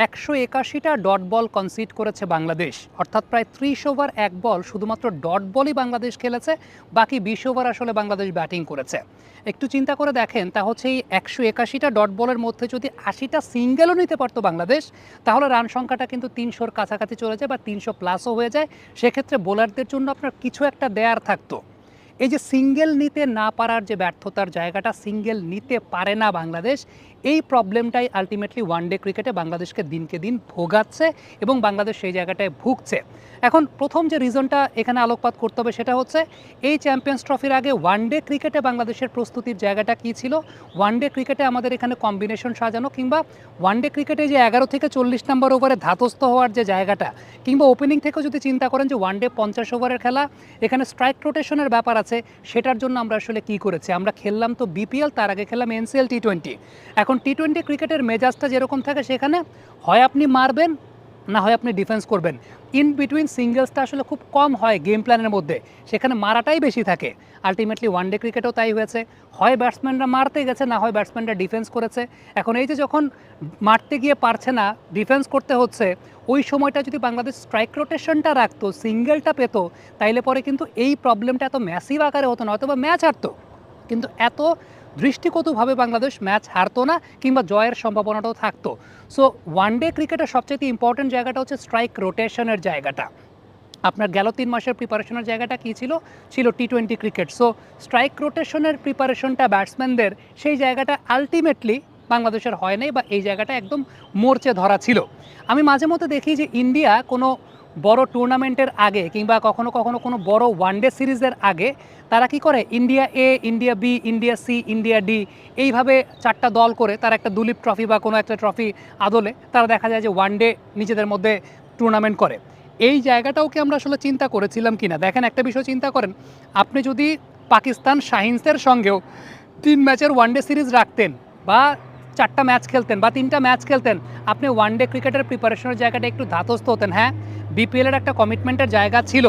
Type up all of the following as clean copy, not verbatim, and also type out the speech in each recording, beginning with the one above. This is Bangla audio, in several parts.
181টা ডট বল কনসিড করেছে বাংলাদেশ, অর্থাৎ প্রায় 30 ওভার এক বল শুধুমাত্র ডট বলই বাংলাদেশ খেলেছে, বাকি 20 ওভার আসলে বাংলাদেশ ব্যাটিং করেছে। একটু চিন্তা করে দেখেন, তা হচ্ছে এই 181টা ডট বলের মধ্যে যদি 80টা সিঙ্গেলও নিতে পারতো বাংলাদেশ, তাহলে রান সংখ্যাটা কিন্তু 300-র কাছাকাছি চলে যায় বা 300 প্লাসও হয়ে যায়। সেক্ষেত্রে বোলারদের জন্য আপনার কিছু একটা দেয়ার থাকতো। এই যে সিঙ্গেল নিতে না পারার যে ব্যর্থতার জায়গাটা, সিঙ্গেল নিতে পারে না বাংলাদেশ, এই প্রবলেমটাই আলটিমেটলি ওয়ানডে ক্রিকেটে বাংলাদেশকে দিনকে দিন ভোগাচ্ছে এবং বাংলাদেশ সেই জায়গাটায় ভুগছে। এখন প্রথম যে রিজনটা এখানে আলোকপাত করতে হবে সেটা হচ্ছে এই চ্যাম্পিয়ন্স ট্রফির আগে ওয়ানডে ক্রিকেটে বাংলাদেশের প্রস্তুতির জায়গাটা কী ছিল। ওয়ানডে ক্রিকেটে আমাদের এখানে কম্বিনেশন সাজানো কিংবা ওয়ানডে ক্রিকেটে যে 11 থেকে 40 নম্বর ওভারে ধাতস্থ হওয়ার যে জায়গাটা, কিংবা ওপেনিং থেকেও যদি চিন্তা করেন যে ওয়ানডে 50 ওভারের খেলা, এখানে স্ট্রাইক রোটেশনের ব্যাপার আছে, সেটার জন্য আমরা আসলে কী করেছি, আমরা খেললাম তো বিপিএল, তার আগে খেললাম এনসিএল টি20। এখন টি20 ক্রিকেটের মেজাজটা যেরকম থাকে, সেখানে হয় আপনি মারবেন না হয় আপনি ডিফেন্স করবেন। ইন বিটুইন সিঙ্গেলসটা আসলে খুব কম হয় গেম প্ল্যানের মধ্যে, সেখানে মারাটাই বেশি থাকে। আলটিমেটলি ওয়ানডে ক্রিকেটেও তাই হয়েছে, হয় ব্যাটসম্যানরা মারতে গেছে না হয় ব্যাটসম্যানরা ডিফেন্স করেছে। এখন এই যে যখন মারতে গিয়ে পারছে না, ডিফেন্স করতে হচ্ছে, ওই সময়টা যদি বাংলাদেশ স্ট্রাইক রোটেশনটা রাখতো, সিঙ্গেলটা পেত, তাইলে পরে কিন্তু এই প্রবলেমটা এত ম্যাসিভ আকারে হতো না, হয়তো বা ম্যাচ হারতো, কিন্তু এত দৃষ্টিকটুভাবে বাংলাদেশ ম্যাচ হারতো না কিংবা জয়ের সম্ভাবনাটাও থাকতো। সো ওয়ানডে ক্রিকেটের সবচেয়ে ইম্পর্টেন্ট জায়গাটা হচ্ছে স্ট্রাইক রোটেশনের জায়গাটা। আপনার গেল 3 মাসের প্রিপারেশনের জায়গাটা কী ছিল, ছিল টি20 ক্রিকেট। সো স্ট্রাইক রোটেশনের প্রিপারেশনটা ব্যাটসম্যানদের, সেই জায়গাটা আলটিমেটলি বাংলাদেশের হয় নাই বা এই জায়গাটা একদম মোর্চে ধরা ছিল। আমি মাঝে মধ্যে দেখি যে ইন্ডিয়া কোনো বড় টুর্নামেন্টের আগে কিংবা কখনো কখনো কোনো বড় ওয়ানডে সিরিজের আগে তারা কি করে, India A, India B, India C, India D, এইভাবে 4টা দল করে তারা একটা দুলীপ ট্রফি বা কোনো একটা ট্রফি আদলে তারা দেখা যায় যে ওয়ানডে নিজেদের মধ্যে টুর্নামেন্ট করে। এই জায়গাটাও কি আমরা আসলে চিন্তা করেছিলাম কিনা? দেখেন, একটা বিষয় চিন্তা করেন, আপনি যদি পাকিস্তান শাহিনসের সঙ্গেও 3 ম্যাচের ওয়ানডে সিরিজ রাখতেন বা 4টা ম্যাচ খেলতেন বা 3টা ম্যাচ খেলতেন, আপনি ওয়ানডে ক্রিকেটের প্রিপারেশনের জায়গাটা একটু ধাতস্থ হতেন। হ্যাঁ, বিপিএলের একটা কমিটমেন্টের জায়গা ছিল,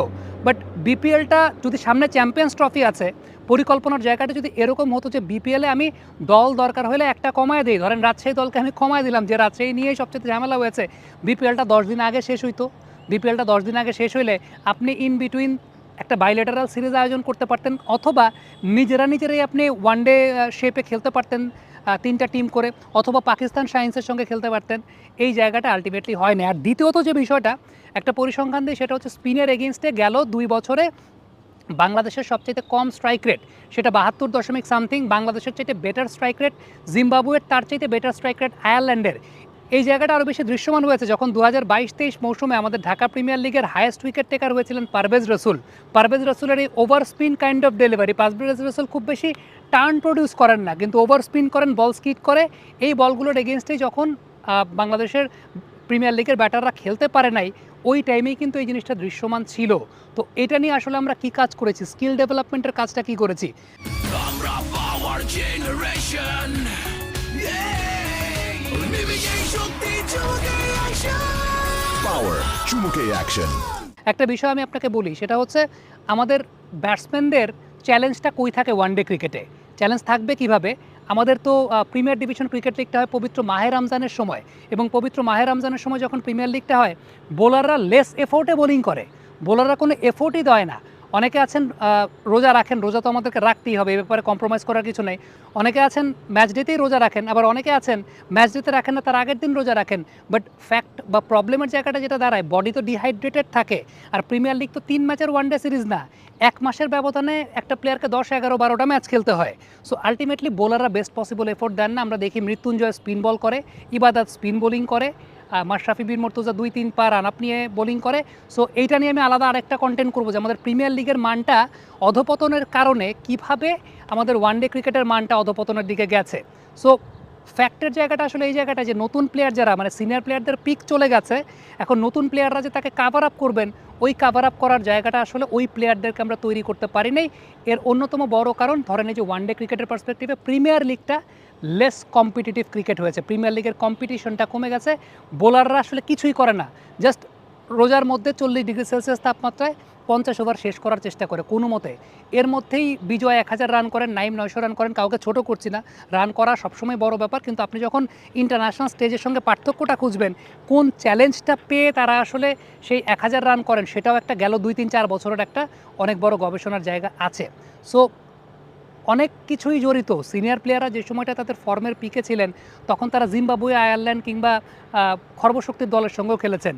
বাট বিপিএলটা যদি সামনে চ্যাম্পিয়ন্স ট্রফি আছে, পরিকল্পনার জায়গাটা যদি এরকম হতো যে বিপিএলে আমি দল দরকার হলে একটা কমায় দিই, ধরেন রাজশাহী দলকে আমি কমায় দিলাম, যে রাজশাহী নিয়েই সবচেয়ে ঝামেলা হয়েছে, বিপিএলটা 10 দিন আগে শেষ হইতো। বিপিএলটা 10 দিন আগে শেষ হইলে আপনি ইন বিটুইন একটা বাইলেটারাল সিরিজ আয়োজন করতে পারতেন, অথবা নিজেরাই আপনি ওয়ানডে শেপে খেলতে পারতেন 3টা টিম করে, অথবা পাকিস্তান শাহিনসের সঙ্গে খেলতে পারতেন। এই জায়গাটা আলটিমেটলি হয় না। আর দ্বিতীয়ত যে বিষয়টা, একটা পরিসংখ্যান দিয়ে, সেটা হচ্ছে স্পিনের এগেনস্টে গেল 2 বছরে বাংলাদেশের সবচেয়ে কম স্ট্রাইক রেট, সেটা 72 সামথিং। বাংলাদেশের চাইতে বেটার স্ট্রাইক রেট জিম্বাবুয়ের, তার চাইতে বেটার স্ট্রাইক রেট আয়ারল্যান্ডের। এই জায়গাটা আরও বেশি দৃশ্যমান হয়েছে যখন 2022-23 মৌসুমে আমাদের ঢাকা প্রিমিয়ার লিগের হায়েস্ট উইকেট টেকার হয়েছিলেন পারভেজ রসুল। পারভেজ রসুলের এই over spin kind of delivery, Parvez রসুল খুব বেশি টার্ন প্রডিউস করেন না, কিন্তু ওভার স্পিন করেন, বল স্কিড করে। এই বলগুলোর এগেনস্টেই যখন বাংলাদেশের প্রিমিয়ার লিগের ব্যাটাররা খেলতে পারে নাই, ওই টাইমেই কিন্তু এই জিনিসটা দৃশ্যমান ছিল। তো এটা নিয়ে আসলে আমরা কি কাজ করেছি, স্কিল ডেভেলপমেন্টের কাজটা কি করেছি? একটা বিষয় আমি আপনাকে বলি, সেটা হচ্ছে আমাদের ব্যাটসম্যানদের চ্যালেঞ্জটা কই থাকে ওয়ানডে ক্রিকেটে? চ্যালেঞ্জ থাকবে কিভাবে? আমাদের তো প্রিমিয়ার ডিভিশন ক্রিকেট লিগটা হয় পবিত্র মাহে রমজানের সময়, এবং পবিত্র মাহে রমজানের সময় যখন প্রিমিয়ার লিগটা হয়, বোলাররা লেস এফোর্টে বোলিং করে, বোলাররা কোনো এফোর্টই দেয় না। অনেকে আছেন রোজা রাখেন, রোজা তো আমাদেরকে রাখতেই হবে, এ ব্যাপারে কম্প্রোমাইজ করার কিছু নেই। অনেকে আছেন ম্যাচ ডেতেই রোজা রাখেন, আবার অনেকে আছেন ম্যাচ ডেতে রাখেন না, তার আগের দিন রোজা রাখেন। বাট ফ্যাক্ট বা প্রবলেমের জায়গাটা যেটা দাঁড়ায়, বডি তো ডিহাইড্রেটেড থাকে। আর প্রিমিয়ার লিগ তো 3 ম্যাচের ওয়ানডে সিরিজ না, 1 মাসের ব্যবধানে একটা প্লেয়ারকে 10, 11, 12টা ম্যাচ খেলতে হয়। সো আলটিমেটলি বোলাররা বেস্ট পসিবল এফোর্ট দেন না। আমরা দেখি মৃত্যুঞ্জয় স্পিন বল করে, ইবাদত স্পিন বোলিং করে, মাশরাফি বিন মুর্তজা 2-3 পা রান আপ নিয়ে বোলিং করে। সো এইটা নিয়ে আমি আলাদা আরেকটা কন্টেন্ট করবো, যে আমাদের প্রিমিয়ার লিগের মানটা অধপতনের কারণে কিভাবে আমাদের ওয়ানডে ক্রিকেটের মানটা অধপতনের দিকে গেছে। সো ফ্যাক্টের জায়গাটা আসলে এই জায়গাটা, যে নতুন প্লেয়ার যারা, মানে সিনিয়র প্লেয়ারদের পিক চলে গেছে, এখন নতুন প্লেয়াররা যে তাকে কাভার আপ করবেন, ওই কাভার আপ করার জায়গাটা আসলে ওই প্লেয়ারদেরকে আমরা তৈরি করতে পারি নাই। এর অন্যতম বড় কারণ, ধরেন এই যে ওয়ানডে ক্রিকেটের পার্সপেক্টিভে প্রিমিয়ার লিগটা লেস কম্পিটিটিভ ক্রিকেট হয়েছে, প্রিমিয়ার লিগের কম্পিটিশনটা কমে গেছে। বোলাররা আসলে কিছুই করে না, জাস্ট রোজার মধ্যে 40 ডিগ্রি সেলসিয়াস তাপমাত্রায় 50 ওভার শেষ করার চেষ্টা করে কোনো মতে। এর মধ্যেই বিজয় 1000 রান করেন, নাইম 900 রান করেন, কাউকে ছোট করছি না। রান করা সবসময় বড় ব্যাপার, কিন্তু আপনি যখন ইন্টারন্যাশনাল স্টেজের সঙ্গে পার্থক্যটা খুঁজবেন, কোন চ্যালেঞ্জটা পেয়ে তারা আসলে সেই 1000 রান করেন, সেটাও একটা গেল 2-3-4 বছরের একটা অনেক বড় গবেষণার জায়গা আছে। সো অনেক কিছুই জড়িত। সিনিয়র প্লেয়াররা যে সময়টা তাদের ফর্মের পিকে ছিলেন, তখন তারা জিম্বাবুয়ে, আয়ারল্যান্ড কিংবা খর্বশক্তির দলের সঙ্গেও খেলেছেন।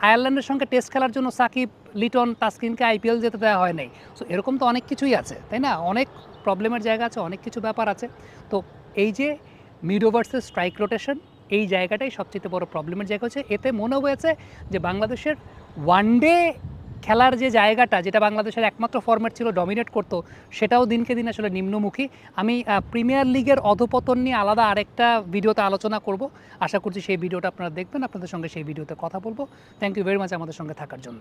আয়ারল্যান্ডের সঙ্গে টেস্ট খেলার জন্য সাকিব, লিটন, তাসকিনকে আইপিএল যেতে দেওয়া হয় নাই। সো এরকম তো অনেক কিছুই আছে, তাই না? অনেক প্রবলেমের জায়গা আছে, অনেক কিছু ব্যাপার আছে। তো এই যে মিড ওভার্সের স্ট্রাইক রোটেশন, এই জায়গাটাই সবচেয়ে বড় প্রবলেমের জায়গা হচ্ছে। এতে মনে হয়েছে যে বাংলাদেশের ওয়ানডে খেলার যে জায়গাটা, যেটা বাংলাদেশের একমাত্র ফরম্যাট ছিল, ডমিনেট করতো, সেটাও দিনকে দিন আসলে নিম্নমুখী। আমি প্রিমিয়ার লিগের অধপতন নিয়ে আলাদা আরেকটা ভিডিওতে আলোচনা করব। আশা করছি সেই ভিডিওটা আপনারা দেখবেন, আপনাদের সঙ্গে সেই ভিডিওতে কথা বলবো। থ্যাংক ইউ ভেরি মাচ আমাদের সঙ্গে থাকার জন্য।